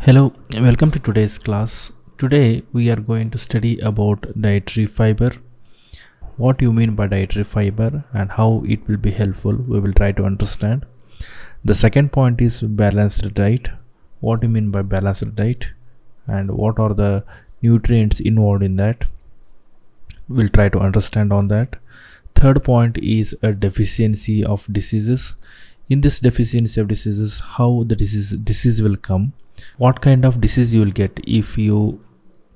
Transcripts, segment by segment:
Hello, welcome to today's class. Today we are going to study about dietary fiber. What you mean by dietary fiber and how it will be helpful, we will try to understand. The second point is balanced diet. What you mean by balanced diet and what are the nutrients involved in that? We'll try to understand on that. Third point is a deficiency of diseases. In this deficiency of diseases, how the disease will come, what kind of disease you will get if you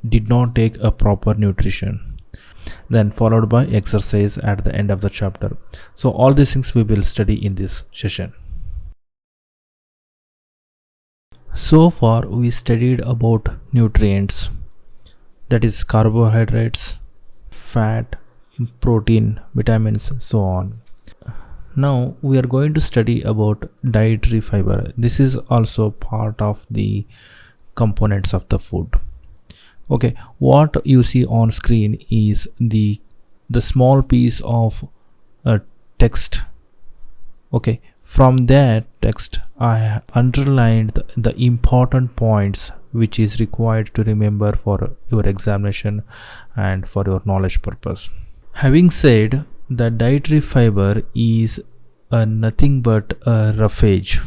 did not take a proper nutrition, then followed by exercise at the end of the chapter. So all these things we will study in this session. So far we studied about nutrients, that is carbohydrates, fat, protein, vitamins, so on. Now we are going to study about dietary fiber. This is also part of the components of the food. Okay, what you see on screen is the small piece of text. Okay, from that text I underlined the important points which is required to remember for your examination and for your knowledge purpose. Having said that, dietary fiber is nothing but a roughage.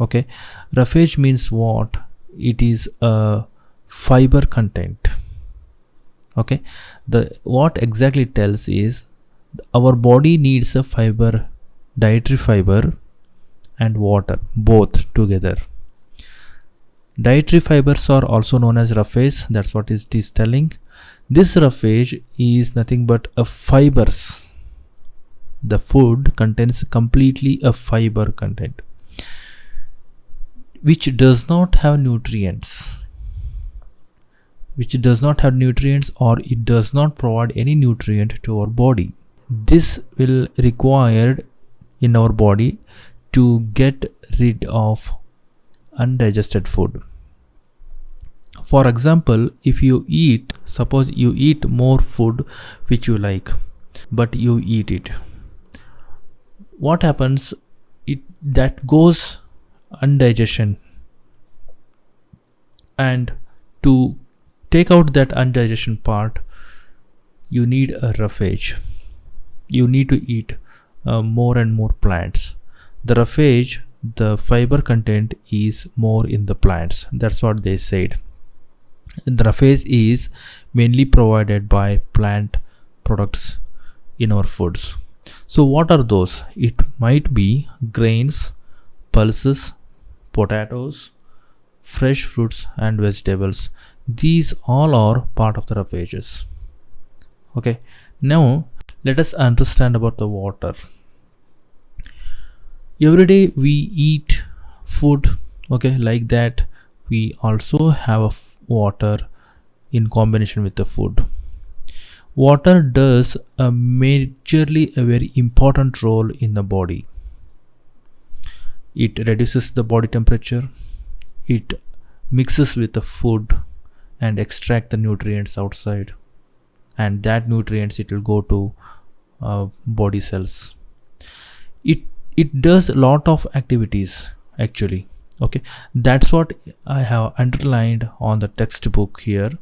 Okay, roughage means what? It is a fiber content. Okay, what exactly tells is our body needs a fiber, dietary fiber and water both together. Dietary fibers are also known as roughage. That's what it is telling. This roughage is nothing but a fibers. The food contains completely a fiber content which does not have nutrients, or it does not provide any nutrient to our body. This will required in our body to get rid of undigested food. For example, if you suppose you eat more food which you like, but you eat it, what happens? That goes undigestion, and to take out that undigestion part, you need a roughage. You need to eat more and more plants. The roughage, the fiber content is more in the plants. That's what they said. The roughage is mainly provided by plant products in our foods. So what are those? It might be grains, pulses, potatoes, fresh fruits and vegetables. These all are part of the roughages. Okay, now let us understand about the water. Every day we eat food, okay, like that we also have water in combination with the food. Water does a very important role in the body. It reduces the body temperature, it mixes with the food and extract the nutrients outside, and that nutrients it will go to body cells. It does a lot of activities actually. Okay, that's what I have underlined on the textbook here.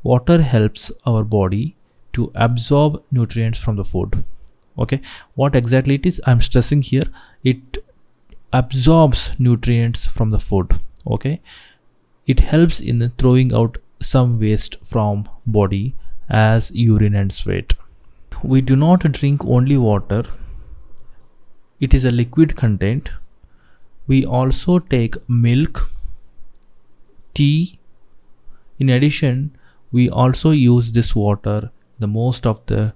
Water helps our body to absorb nutrients from the food. Okay, what exactly it is, I'm stressing here, it absorbs nutrients from the food. Okay, it helps in throwing out some waste from body as urine and sweat. We do not drink only water, it is a liquid content. We also take milk, tea. In addition, we also use this water the most of the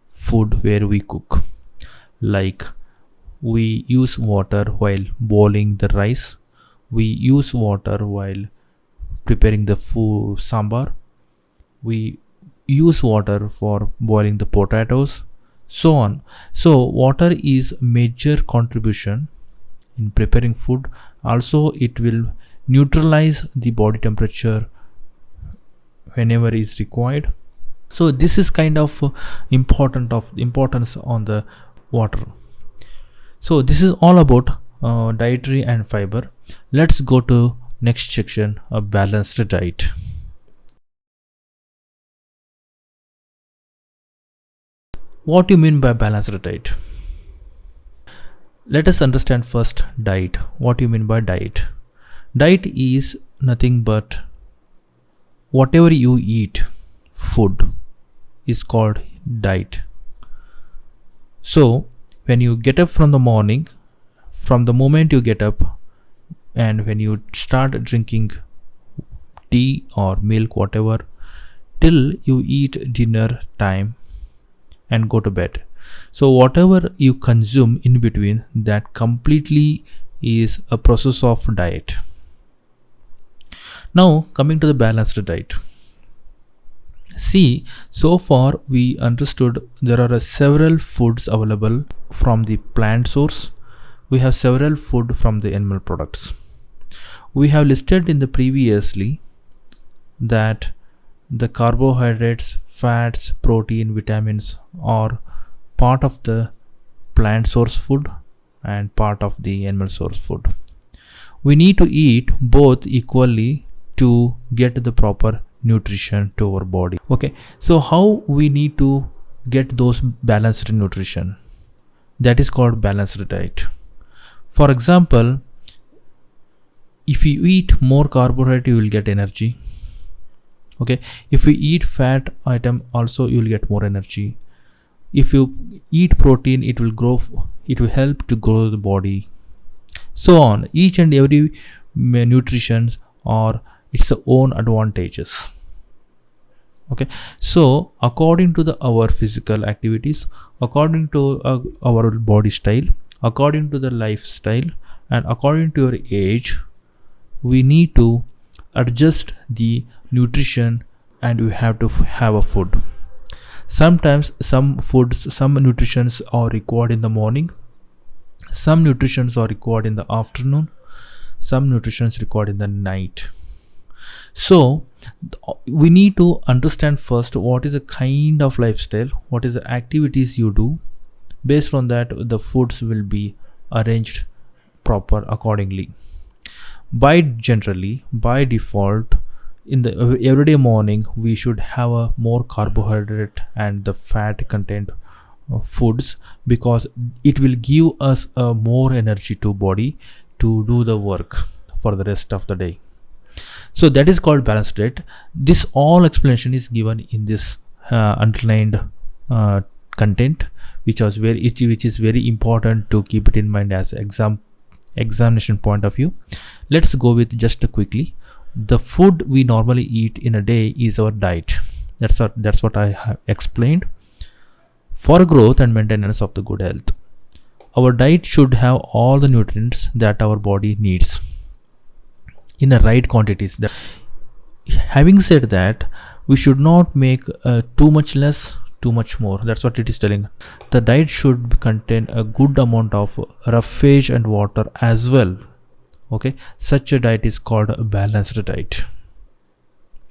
food where we cook. Like we use water while boiling the rice, we use water while preparing the food sambar, we use water for boiling the potatoes, so on. So water is major contribution in preparing food. Also it will neutralize the body temperature whenever is required. So this is kind of importance on the water. So this is all about dietary and fiber. Let's go to next section, a balanced diet. What do you mean by balanced diet? Let us understand first diet. What do you mean by diet? Diet is nothing but whatever you eat, food, is called diet. So when you get up from the morning, from the moment you get up and when you start drinking tea or milk, whatever, till you eat dinner time and go to bed. So whatever you consume in between, that completely is a process of diet. Now coming to the balanced diet. See, so far we understood there are several foods available from the plant source. We have several food from the animal products. We have listed in the previously that the carbohydrates, fats, protein, vitamins are part of the plant source food and part of the animal source food. We need to eat both equally to get the proper nutrition to our body. Okay, so how we need to get those balanced nutrition? That is called balanced diet. For example, if you eat more carbohydrate, you will get energy. Okay, if you eat fat item, also you will get more energy. If you eat protein, it will help to grow the body. So on, each and every nutrition or its own advantages. Okay, so according to our physical activities, according to our body style, according to the lifestyle, and according to your age, we need to adjust the nutrition and we have to have a food. Sometimes some foods, some nutritions are required in the morning, some nutritions are required in the afternoon, some nutritions required in the night. So we need to understand first what is the kind of lifestyle, what is the activities you do. Based on that, the foods will be arranged proper accordingly. By default, in the everyday morning, we should have a more carbohydrate and the fat content foods, because it will give us a more energy to body to do the work for the rest of the day. So that is called balanced diet. This all explanation is given in this underlined content, which is very important to keep it in mind as examination point of view. Let's go with just quickly. The food we normally eat in a day is our diet. That's what I have explained. For growth and maintenance of the good health, our diet should have all the nutrients that our body needs in the right quantities. Having said that, we should not make too much less, too much more. That's what it is telling. The diet should contain a good amount of roughage and water as well. Okay, such a diet is called a balanced diet.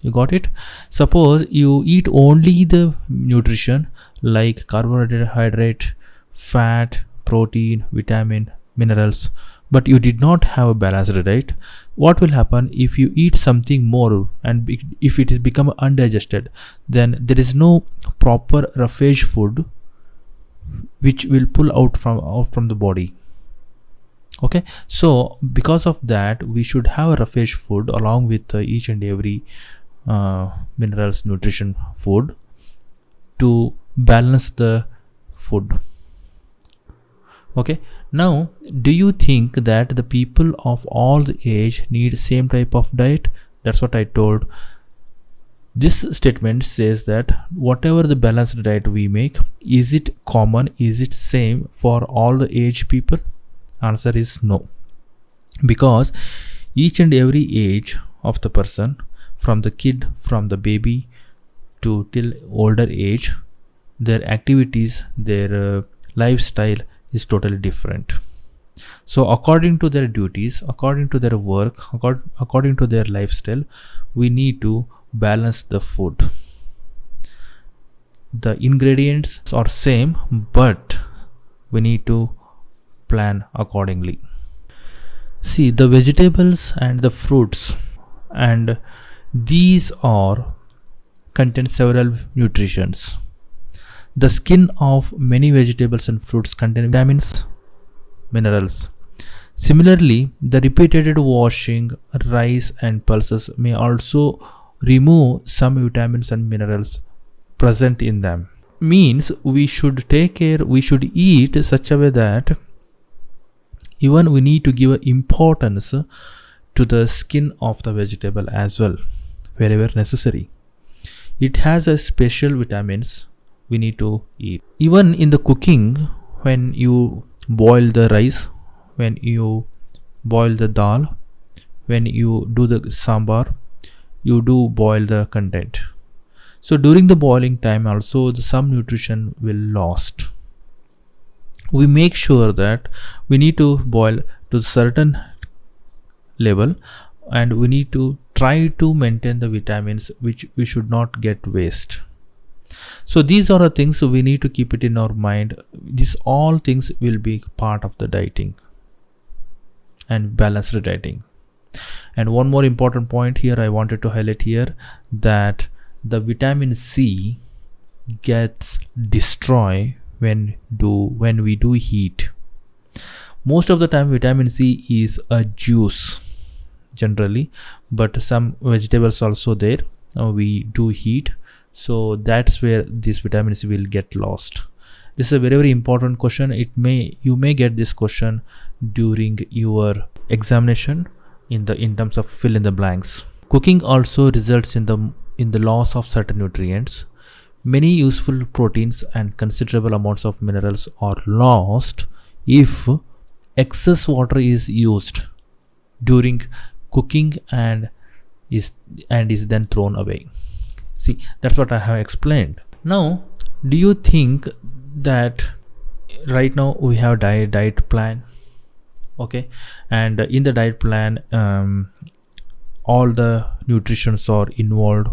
You got it? Suppose you eat only the nutrition like carbohydrate, fat, protein, vitamin, minerals, but you did not have a balanced diet. What will happen if you eat something more and if it is become undigested? Then there is no proper roughage food which will pull out from the body. Okay, so because of that, we should have a roughage food along with each and every minerals nutrition food to balance the food. Okay, now do you think that the people of all the age need same type of diet? That's what I told. This statement says that whatever the balanced diet we make, is it common, is it same for all the age people? Answer is no, because each and every age of the person, from the kid, from the baby to till older age, their activities, their lifestyle is totally different. So according to their duties, according to their work, according to their lifestyle, we need to balance the food. The ingredients are same, but we need to plan accordingly. See, the vegetables and the fruits, and these are contain several nutrients. The skin of many vegetables and fruits contain vitamins, minerals. Similarly, the repeated washing, rice and pulses may also remove some vitamins and minerals present in them. Means we should take care, we should eat such a way that even we need to give importance to the skin of the vegetable as well, wherever necessary. It has a special vitamins we need to eat. Even in the cooking, when you boil the rice, when you boil the dal, when you do the sambar, you do boil the content. So during the boiling time also some nutrition will lost. We make sure that we need to boil to certain level, and we need to try to maintain the vitamins which we should not get waste. So these are the things we need to keep it in our mind. These all things will be part of the dieting and balanced dieting. And one more important point here I wanted to highlight here, that the vitamin C gets destroyed when we do heat. Most of the time vitamin C is a juice generally, but some vegetables also there we do heat, so that's where this vitamin C will get lost. This is a very important question. You may get this question during your examination in terms of fill in the blanks. Cooking also results in the loss of certain nutrients. Many useful proteins and considerable amounts of minerals are lost if excess water is used during cooking and is then thrown away. See, that's what I have explained. Now, do you think that right now we have diet plan? Okay, and in the diet plan all the nutritions are involved.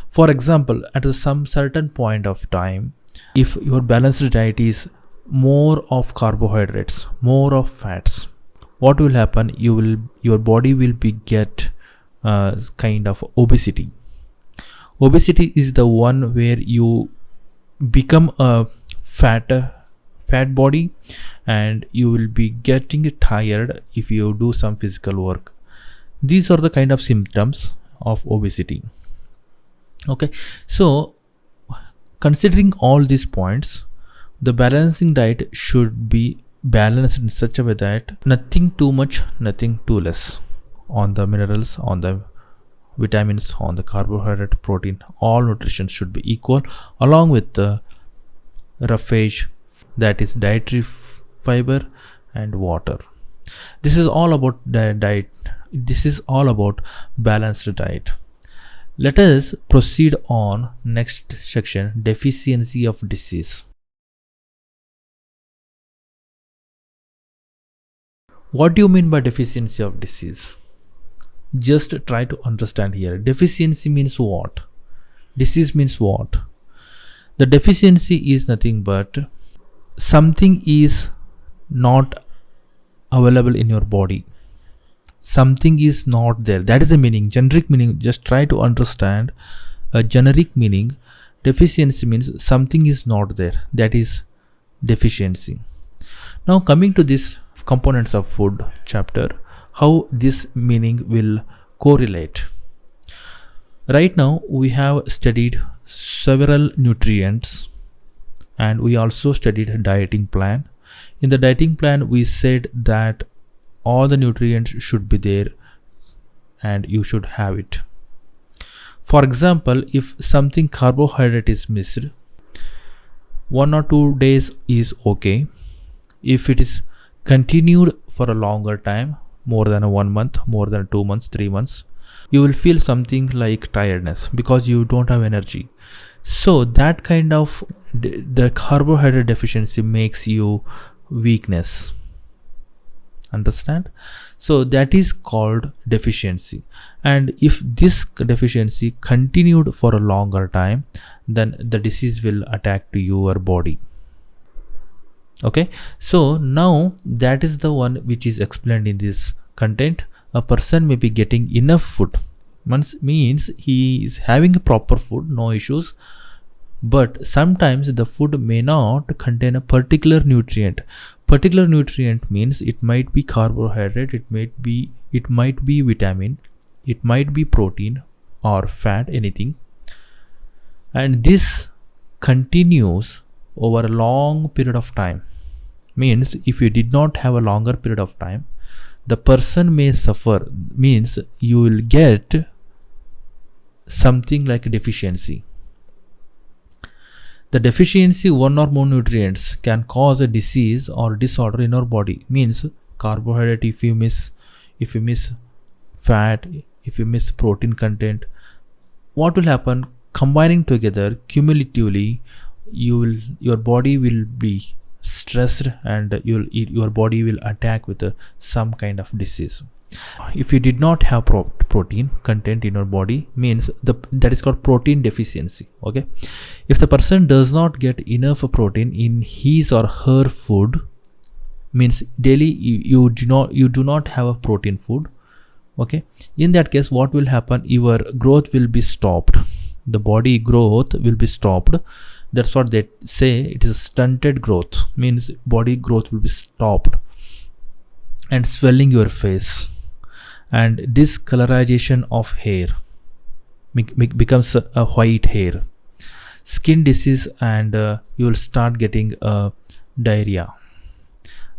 For example, at some certain point of time, if your balanced diet is more of carbohydrates, more of fats, what will happen? Your body will get kind of obesity. Obesity is the one where you become a fat body, and you will be getting tired if you do some physical work. These are the kind of symptoms of obesity. Okay, so considering all these points, the balancing diet should be balanced in such a way that nothing too much, nothing too less on the minerals, on the vitamins, on the carbohydrate, protein. All nutrition should be equal, along with the roughage, that is dietary fiber and water. This is all about diet. This is all about balanced diet. Let us proceed on next section, deficiency of disease. What do you mean by deficiency of disease? Just try to understand here. Deficiency means what? Disease means what? The deficiency is nothing but something is not available in your body. Something is not there. That is the meaning. Generic meaning, just try to understand a generic meaning. Deficiency means something is not there. That is deficiency. Now coming to this components of food chapter, how this meaning will correlate. Right now we have studied several nutrients, and we also studied a dieting plan. In the dieting plan we said that all the nutrients should be there and you should have it. For example, if something carbohydrate is missed, 1 or 2 days is okay. If it is continued for a longer time, more than 1 month, more than 2 months, 3 months, you will feel something like tiredness because you don't have energy. So that kind of the carbohydrate deficiency makes you weakness. Understand? So that is called deficiency. And if this deficiency continued for a longer time, then the disease will attack to your body. Okay, so now that is the one which is explained in this content, a person may be getting enough food. Means he is having proper food, no issues. But sometimes the food may not contain a particular nutrient. Particular nutrient means it might be carbohydrate, it might be vitamin, it might be protein or fat, anything. And this continues over a long period of time. Means if you did not have a longer period of time, the person may suffer. Means you will get something like a deficiency. The deficiency one or more nutrients can cause a disease or disorder in our body. Means carbohydrate, if you miss fat, if you miss protein content, what will happen? Combining together cumulatively, your body will be stressed and your body will attack with some kind of disease. If you did not have protein content in your body, means that is called protein deficiency. Okay, if the person does not get enough protein in his or her food, means daily you do not have a protein food. Okay, in that case, what will happen? Your growth will be stopped. The body growth will be stopped. That's what they say. It is stunted growth. Means body growth will be stopped, and swelling your face and discolorization of hair becomes a white hair, skin disease, and you will start getting diarrhea,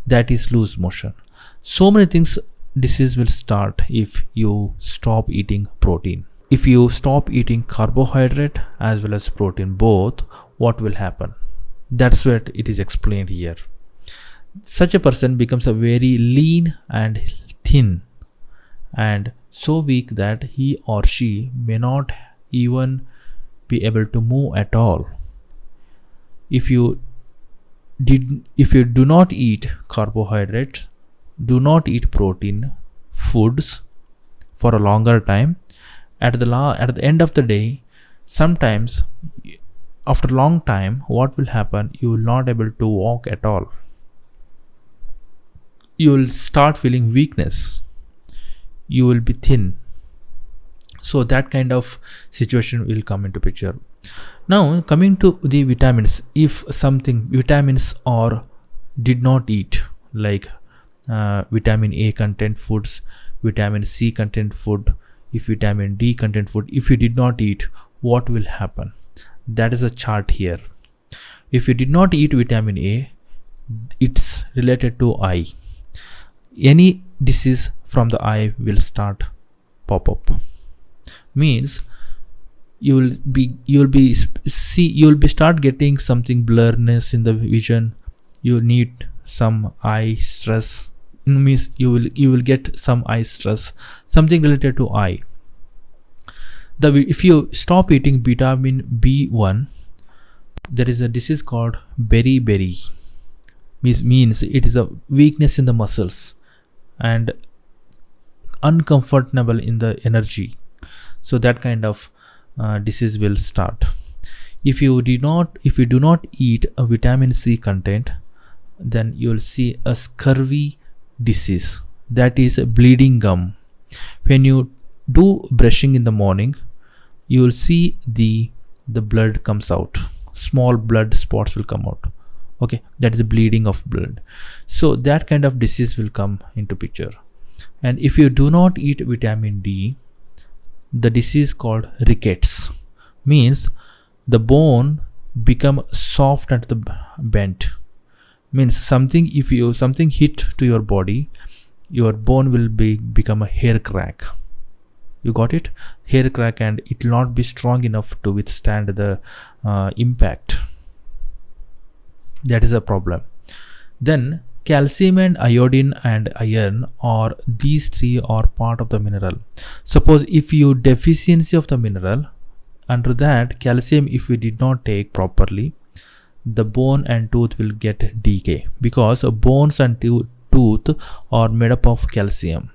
that is loose motion. So many things disease will start if you stop eating protein. If you stop eating carbohydrate as well as protein both, what will happen? That's what it is explained here. Such a person becomes a very lean and thin and so weak that he or she may not even be able to move at all. If you do not eat carbohydrates, do not eat protein foods for a longer time, at the end of the day, sometimes after a long time, what will happen? You will not able to walk at all. You will start feeling weakness. You will be thin. So that kind of situation will come into picture. Now coming to the vitamins, if something vitamins or did not eat, like vitamin A content foods, vitamin C content food, if vitamin D content food, if you did not eat, what will happen? That is a chart here. If you did not eat vitamin A, it's related to eye. Any disease from the eye will start pop up. Means you will be start getting something blurriness in the vision. You need some eye stress. Means you will get some eye stress, something related to eye. If you stop eating vitamin B1, there is a disease called beriberi. Means it is a weakness in the muscles and uncomfortable in the energy. So that kind of disease will start. If you do not eat a vitamin C content, then you will see a scurvy disease, that is a bleeding gum. When you do brushing in the morning, you will see the blood comes out, small blood spots will come out. Okay, that is the bleeding of blood. So that kind of disease will come into picture. And if you do not eat vitamin D, the disease called rickets, means the bone become soft at the bent. Means something hit to your body, your bone will become a hair crack. You got it? Hair crack, and it will not be strong enough to withstand the impact. That is a problem. Then calcium and iodine and iron, or these three are part of the mineral. Suppose if you deficiency of the mineral, under that calcium, if we did not take properly, the bone and tooth will get decay, because bones and tooth are made up of calcium.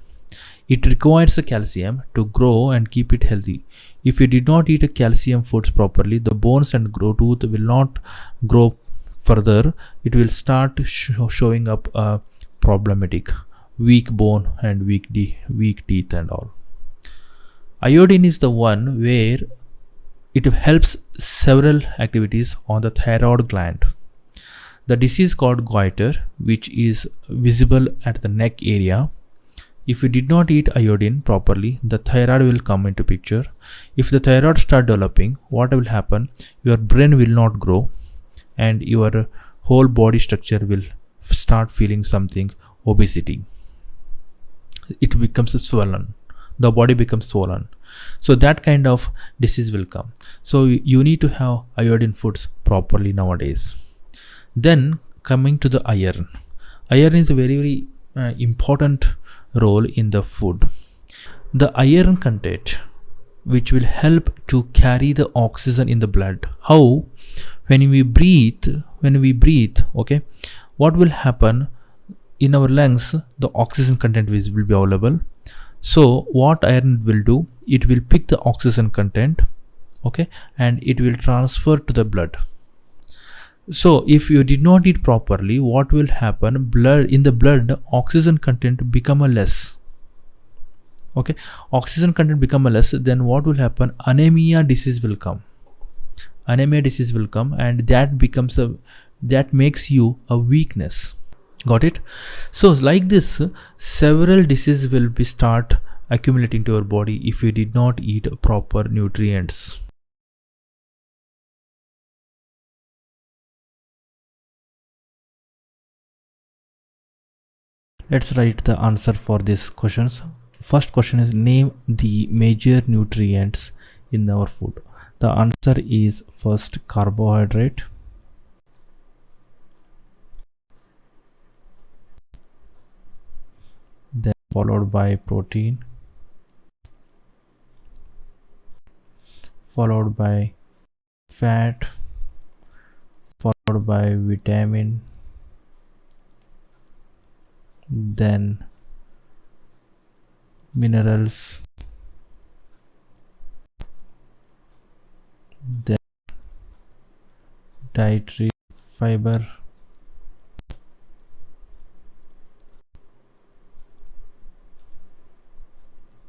It requires the calcium to grow and keep it healthy. If you did not eat calcium foods properly, the bones and tooth will not grow further. It will start showing up problematic. weak bone and weak teeth and all. Iodine is the one where it helps several activities on the thyroid gland. The disease called goiter, which is visible at the neck area. If you did not eat iodine properly, the thyroid will come into picture. If the thyroid start developing, what will happen? Your brain will not grow and your whole body structure will start feeling something obesity. It becomes swollen. The body becomes swollen. So that kind of disease will come. So you need to have iodine foods properly nowadays. Then coming to the iron. Iron is a very important role in the food. The iron content which will help to carry the oxygen in the blood. How? When we breathe, okay, what will happen in our lungs? The oxygen content will be available. So what iron will do? It will pick the oxygen content, okay, and it will transfer to the blood. So if you did not eat properly, what will happen? In the blood, oxygen content become a less. Okay, oxygen content become a less. Then what will happen? Anemia disease will come. And that makes you a weakness. Got it? So like this, several diseases will be start accumulating to your body if you did not eat proper nutrients. Let's write the answer for these questions. First question is, name the major nutrients in our food. The answer is first carbohydrate, then followed by protein, followed by fat, followed by vitamin, then minerals, then dietary fiber,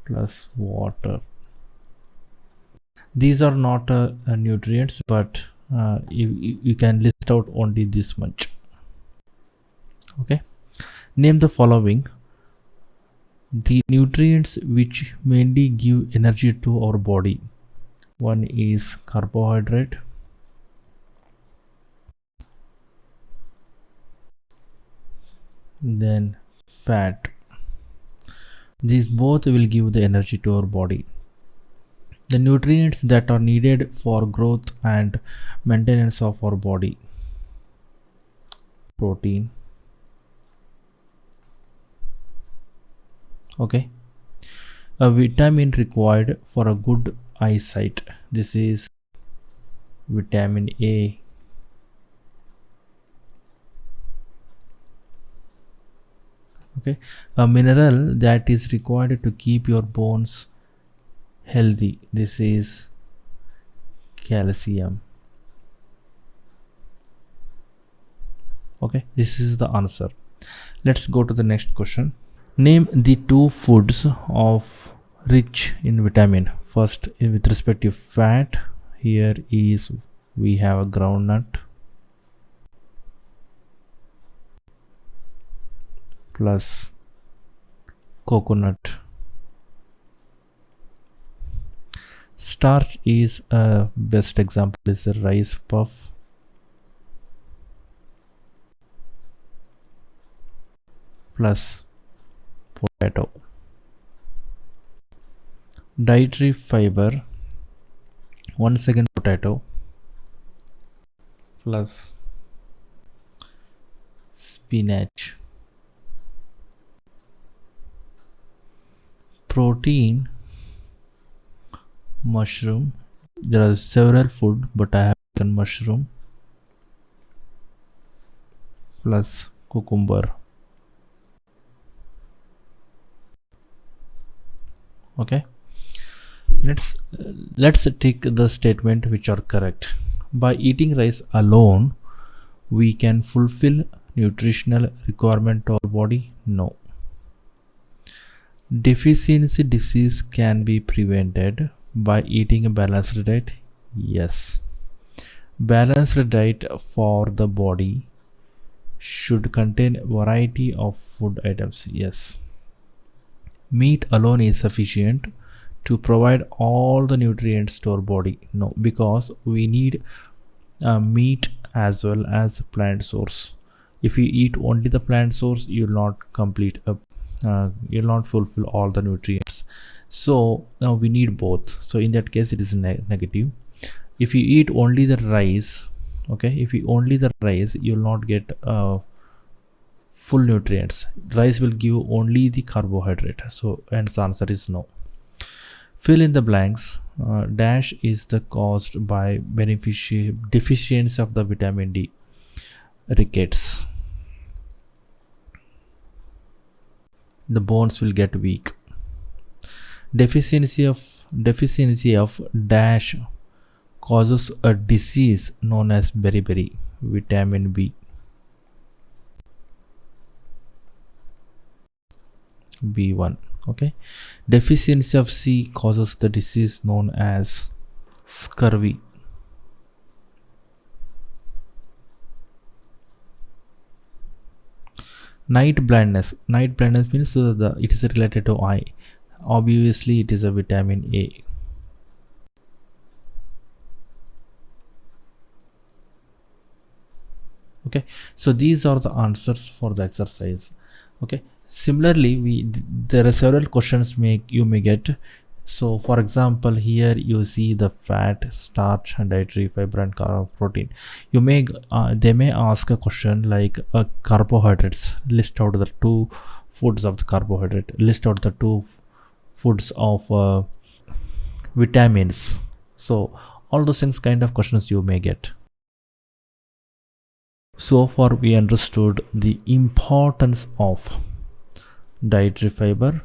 plus water. These are not nutrients, but you can list out only this much. Okay, name the following the nutrients which mainly give energy to our body. One is carbohydrate, then fat. These both will give the energy to our body. The nutrients that are needed for growth and maintenance of our body: protein, okay, a vitamin required for a good eyesight. This is vitamin A, okay, a mineral that is required to keep your bones healthy. This is calcium. Okay, this is the answer. Let's go to the next question. Name the two foods of rich in vitamin. First, with respect to fat, here is we have a groundnut plus coconut. Starch is a best example is a rice puff plus potato. Dietary fiber, once again potato plus spinach. Protein, mushroom. There are several food, but I have taken mushroom plus cucumber. Okay, let's take the statement which are correct. By eating rice alone, we can fulfill nutritional requirement of our body? No. Deficiency disease can be prevented by eating a balanced diet. Yes. Balanced diet for the body should contain a variety of food items. Yes. Meat alone is sufficient to provide all the nutrients to our body. No, because we need meat as well as plant source. If you eat only the plant source, you'll not fulfill all the nutrients. So now we need both. So in that case, it is negative. If you eat only the rice, okay, if you only the rice, you'll not get full nutrients. Rice will give only the carbohydrate. So hence answer is no. Fill in the blanks. Dash is the caused by deficiency of the vitamin D. Rickets. The bones will get weak. Deficiency of dash causes a disease known as beriberi. Vitamin B. B1. Okay. Deficiency of C causes the disease known as scurvy. Night blindness. Night blindness means it is related to eye. Obviously, it is a vitamin A. Okay, so these are the answers for the exercise. Okay, similarly, there are several questions you may get. So for example, here you see the fat, starch, and dietary fiber and protein. They may ask a question like carbohydrates. List out the two foods of the carbohydrate. List out the two foods of vitamins. So all those things kind of questions you may get. So far we understood the importance of dietary fiber.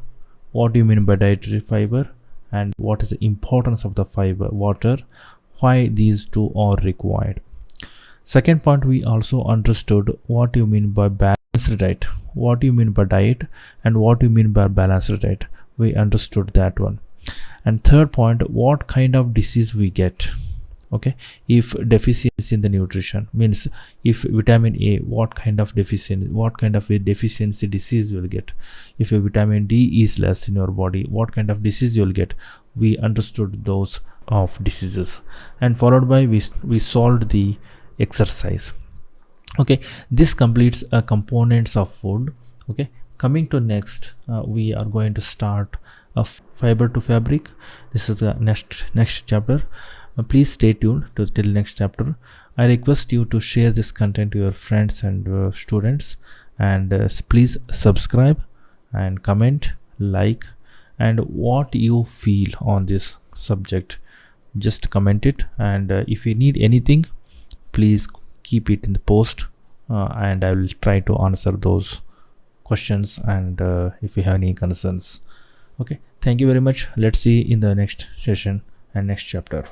What do you mean by dietary fiber? And what is the importance of the fiber, water, why these two are required. Second point, we also understood what you mean by balanced diet. What do you mean by diet and what do you mean by balanced diet? We understood that one. And third point, what kind of disease we get. Okay, if deficiency in the nutrition means if vitamin A, what kind of a deficiency disease you will get. If a vitamin D is less in your body, what kind of disease you will get. We understood those of diseases, and followed by we solved the exercise. Okay, this completes components of food. Okay, coming to next, we are going to start a fiber to fabric. This is the next chapter. Please stay tuned till next chapter. I request you to share this content to your friends and students, and please subscribe and comment, like, and what you feel on this subject, just comment it. And if you need anything, please keep it in the post, and I will try to answer those questions, and if you have any concerns. Okay, thank you very much. Let's see in the next session and next chapter.